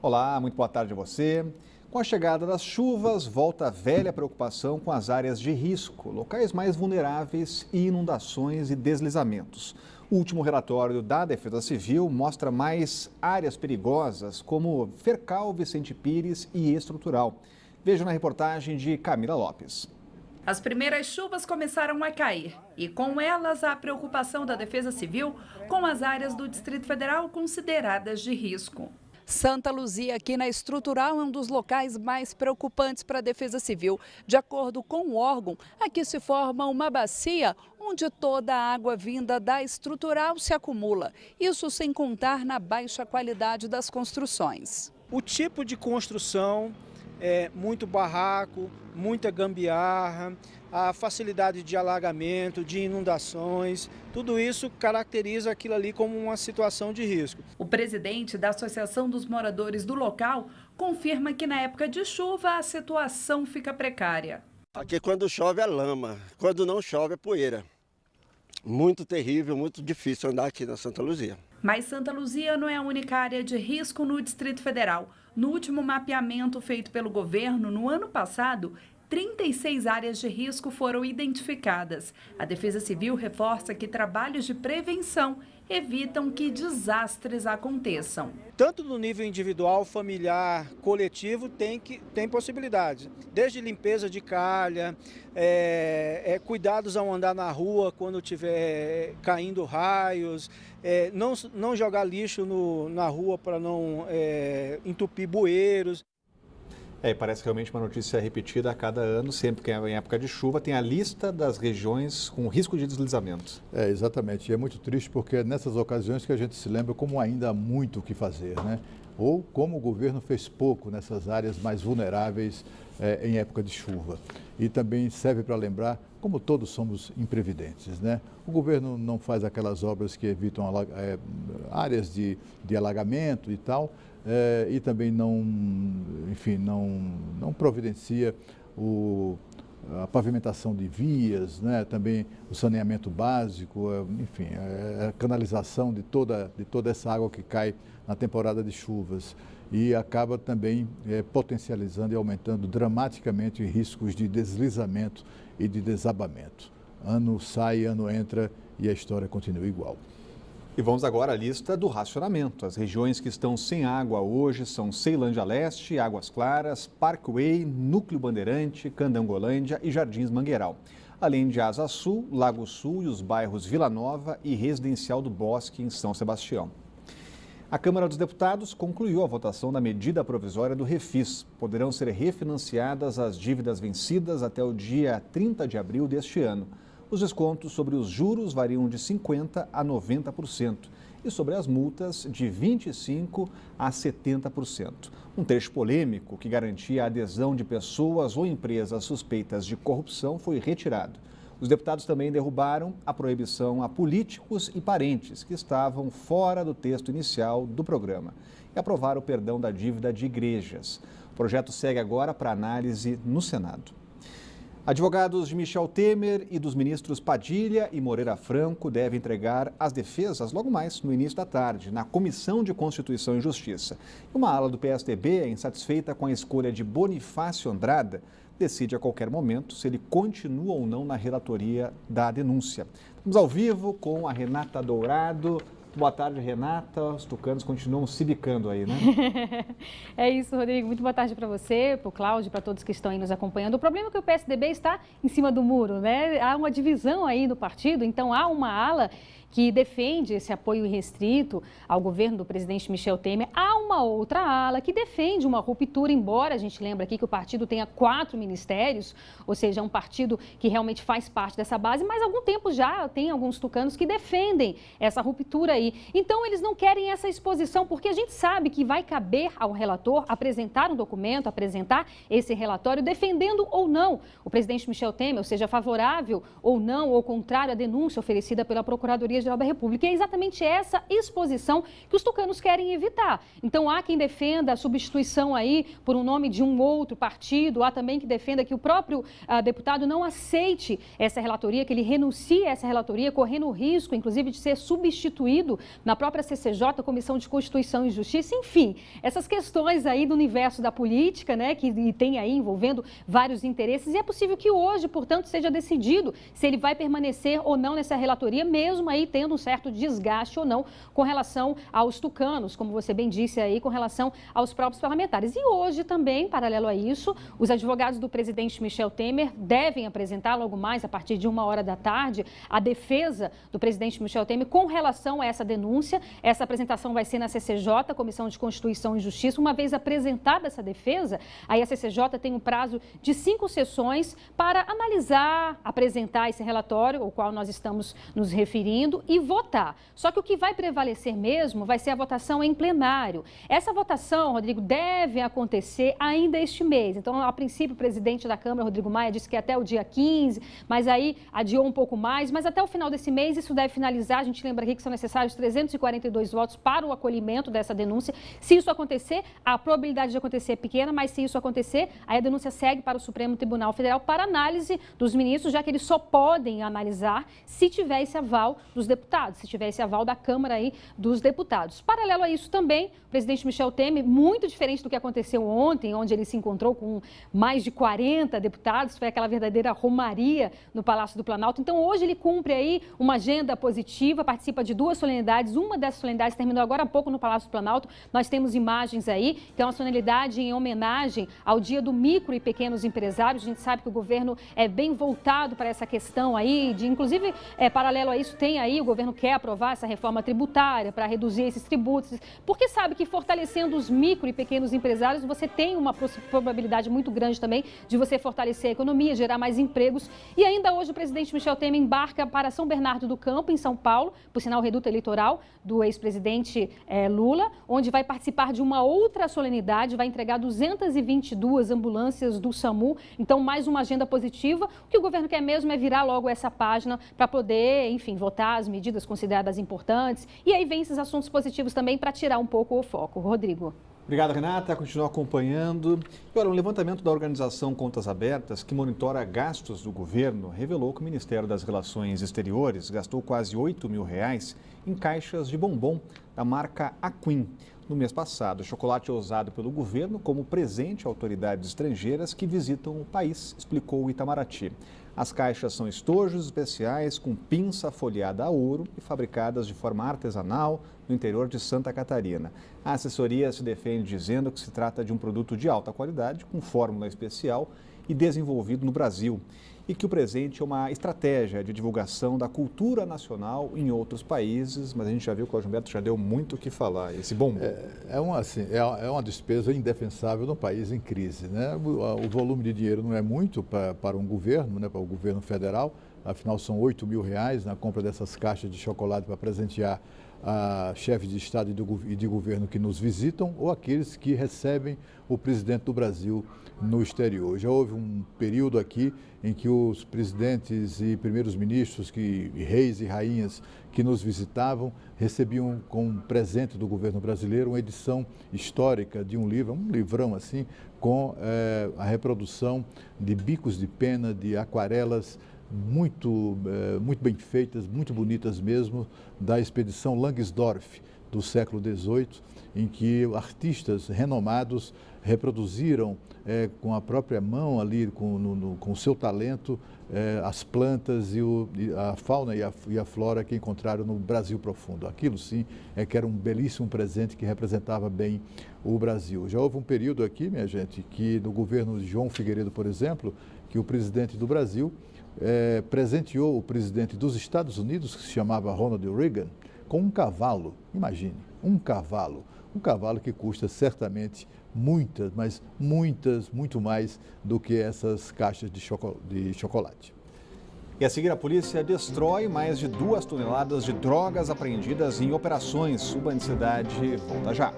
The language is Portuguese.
Olá, muito boa tarde a você. Com a chegada das chuvas, volta a velha preocupação com as áreas de risco, locais mais vulneráveis e inundações e deslizamentos. O último relatório da Defesa Civil mostra mais áreas perigosas, como Fercal, Vicente Pires e Estrutural. Veja na reportagem de Camila Lopes. As primeiras chuvas começaram a cair e, com elas, a preocupação da Defesa Civil com as áreas do Distrito Federal consideradas de risco. Santa Luzia, aqui na Estrutural, é um dos locais mais preocupantes para a Defesa Civil. De acordo com o órgão, aqui se forma uma bacia onde toda a água vinda da Estrutural se acumula. Isso sem contar na baixa qualidade das construções. O tipo de construção é muito barraco, muita gambiarra, a facilidade de alagamento, de inundações, tudo isso caracteriza aquilo ali como uma situação de risco. O presidente da Associação dos Moradores do local confirma que na época de chuva a situação fica precária. Aqui quando chove é lama, quando não chove é poeira. Muito terrível, muito difícil andar aqui na Santa Luzia. Mas Santa Luzia não é a única área de risco no Distrito Federal. No último mapeamento feito pelo governo no ano passado, 36 áreas de risco foram identificadas. A Defesa Civil reforça que trabalhos de prevenção evitam que desastres aconteçam. Tanto no nível individual, familiar, coletivo, tem possibilidades. Desde limpeza de calha, cuidados ao andar na rua quando estiver caindo raios, não jogar lixo na rua para não entupir bueiros. E parece realmente uma notícia repetida a cada ano, sempre que é em época de chuva, tem a lista das regiões com risco de deslizamento. Exatamente. E é muito triste porque é nessas ocasiões que a gente se lembra como ainda há muito o que fazer, né? Ou como o governo fez pouco nessas áreas mais vulneráveis em época de chuva. E também serve para lembrar como todos somos imprevidentes, né? O governo não faz aquelas obras que evitam áreas de alagamento e tal, e também não providencia a pavimentação de vias, né? Também o saneamento básico, a canalização de toda essa água que cai na temporada de chuvas e acaba também potencializando e aumentando dramaticamente riscos de deslizamento e de desabamento. Ano sai, ano entra e a história continua igual. E vamos agora à lista do racionamento. As regiões que estão sem água hoje são Ceilândia Leste, Águas Claras, Parkway, Núcleo Bandeirante, Candangolândia e Jardins Mangueiral. Além de Asa Sul, Lago Sul e os bairros Vila Nova e Residencial do Bosque, em São Sebastião. A Câmara dos Deputados concluiu a votação da medida provisória do Refis. Poderão ser refinanciadas as dívidas vencidas até o dia 30 de abril deste ano. Os descontos sobre os juros variam de 50% a 90% e sobre as multas de 25% a 70%. Um trecho polêmico que garantia a adesão de pessoas ou empresas suspeitas de corrupção foi retirado. Os deputados também derrubaram a proibição a políticos e parentes que estavam fora do texto inicial do programa e aprovaram o perdão da dívida de igrejas. O projeto segue agora para análise no Senado. Advogados de Michel Temer e dos ministros Padilha e Moreira Franco devem entregar as defesas logo mais no início da tarde, na Comissão de Constituição e Justiça. Uma ala do PSDB, insatisfeita com a escolha de Bonifácio Andrada, decide a qualquer momento se ele continua ou não na relatoria da denúncia. Estamos ao vivo com a Renata Dourado. Boa tarde, Renata. Os tucanos continuam se bicando aí, né? É isso, Rodrigo. Muito boa tarde para você, para o Cláudio, para todos que estão aí nos acompanhando. O problema é que o PSDB está em cima do muro, né? Há uma divisão aí no partido, então há uma ala que defende esse apoio irrestrito ao governo do presidente Michel Temer. Há uma outra ala que defende uma ruptura, embora a gente lembre aqui que o partido tenha 4 ministérios, ou seja, é um partido que realmente faz parte dessa base, mas há algum tempo já tem alguns tucanos que defendem essa ruptura aí. Então, eles não querem essa exposição, porque a gente sabe que vai caber ao relator apresentar um documento, apresentar esse relatório, defendendo ou não o presidente Michel Temer, ou seja, favorável ou não, ou contrário à denúncia oferecida pela Procuradoria Procuradoria-Geral da República. E é exatamente essa exposição que os tucanos querem evitar. Então, há quem defenda a substituição aí por um nome de um outro partido, há também que defenda que o próprio deputado não aceite essa relatoria, que ele renuncie a essa relatoria, correndo o risco, inclusive, de ser substituído na própria CCJ, Comissão de Constituição e Justiça. Enfim, essas questões aí do universo da política, né, que tem aí envolvendo vários interesses, e é possível que hoje, portanto, seja decidido se ele vai permanecer ou não nessa relatoria, mesmo aí tendo um certo desgaste ou não com relação aos tucanos, como você bem disse aí, com relação aos próprios parlamentares. E hoje também, paralelo a isso, os advogados do presidente Michel Temer devem apresentar logo mais, a partir de 1h da tarde, a defesa do presidente Michel Temer com relação a essa denúncia. Essa apresentação vai ser na CCJ, Comissão de Constituição e Justiça. Uma vez apresentada essa defesa, aí a CCJ tem um prazo de 5 sessões para analisar, apresentar esse relatório, ao qual nós estamos nos referindo, e votar. Só que o que vai prevalecer mesmo vai ser a votação em plenário. Essa votação, Rodrigo, deve acontecer ainda este mês. Então, a princípio, o presidente da Câmara, Rodrigo Maia, disse que até o dia 15, mas aí adiou um pouco mais, mas até o final desse mês isso deve finalizar. A gente lembra aqui que são necessários 342 votos para o acolhimento dessa denúncia. Se isso acontecer, a probabilidade de acontecer é pequena, mas se isso acontecer, aí a denúncia segue para o Supremo Tribunal Federal para análise dos ministros, já que eles só podem analisar se tiver esse aval dos deputados, se tiver esse aval da Câmara aí dos deputados. Paralelo a isso também, o presidente Michel Temer, muito diferente do que aconteceu ontem, onde ele se encontrou com mais de 40 deputados, foi aquela verdadeira romaria no Palácio do Planalto. Então, hoje ele cumpre aí uma agenda positiva, participa de 2 solenidades. Uma dessas solenidades terminou agora há pouco no Palácio do Planalto. Nós temos imagens aí, que é uma solenidade em homenagem ao Dia do Micro e Pequenos Empresários. A gente sabe que o governo é bem voltado para essa questão aí, inclusive, paralelo a isso, tem aí, o governo quer aprovar essa reforma tributária para reduzir esses tributos, porque sabe que fortalecendo os micro e pequenos empresários, você tem uma probabilidade muito grande também de você fortalecer a economia, gerar mais empregos. E ainda hoje o presidente Michel Temer embarca para São Bernardo do Campo, em São Paulo, por sinal reduto eleitoral do ex-presidente Lula, onde vai participar de uma outra solenidade, vai entregar 222 ambulâncias do SAMU. Então, mais uma agenda positiva. O que o governo quer mesmo é virar logo essa página para poder, enfim, votar as medidas consideradas importantes. E aí vem esses assuntos positivos também para tirar um pouco o foco. Rodrigo. Obrigado, Renata. Continua acompanhando. E olha, um levantamento da organização Contas Abertas, que monitora gastos do governo, revelou que o Ministério das Relações Exteriores gastou quase R$8 mil em caixas de bombom da marca Aquim. No mês passado, o chocolate é usado pelo governo como presente a autoridades estrangeiras que visitam o país, explicou o Itamaraty. As caixas são estojos especiais com pinça folheada a ouro e fabricadas de forma artesanal no interior de Santa Catarina. A assessoria se defende dizendo que se trata de um produto de alta qualidade, com fórmula especial e desenvolvido no Brasil, e que o presente é uma estratégia de divulgação da cultura nacional em outros países, mas a gente já viu que o Humberto já deu muito o que falar, esse bombom. É uma despesa indefensável no país em crise, né? O volume de dinheiro não é muito para um governo, né, para o governo federal, afinal são R$8 mil na compra dessas caixas de chocolate para presentear a chefes de Estado e de governo que nos visitam ou aqueles que recebem o presidente do Brasil no exterior. Já houve um período aqui em que os presidentes e primeiros ministros, reis e rainhas que nos visitavam, recebiam como presente do governo brasileiro uma edição histórica de um livro, um livrão assim, com a reprodução de bicos de pena, de aquarelas, muito bem feitas, muito bonitas mesmo, da expedição Langsdorff do século XVIII, em que artistas renomados reproduziram com a própria mão ali, com o seu talento, as plantas e a fauna e a flora que encontraram no Brasil profundo. Aquilo sim que era um belíssimo presente que representava bem o Brasil. Já houve um período aqui, minha gente, que no governo de João Figueiredo, por exemplo, que o presidente do Brasil presenteou o presidente dos Estados Unidos, que se chamava Ronald Reagan, com um cavalo. Imagine, um cavalo que custa certamente muitas, mas muito mais do que essas caixas de chocolate. E a seguir, a polícia destrói mais de 2 toneladas de drogas apreendidas em operações subancidade. Volta já.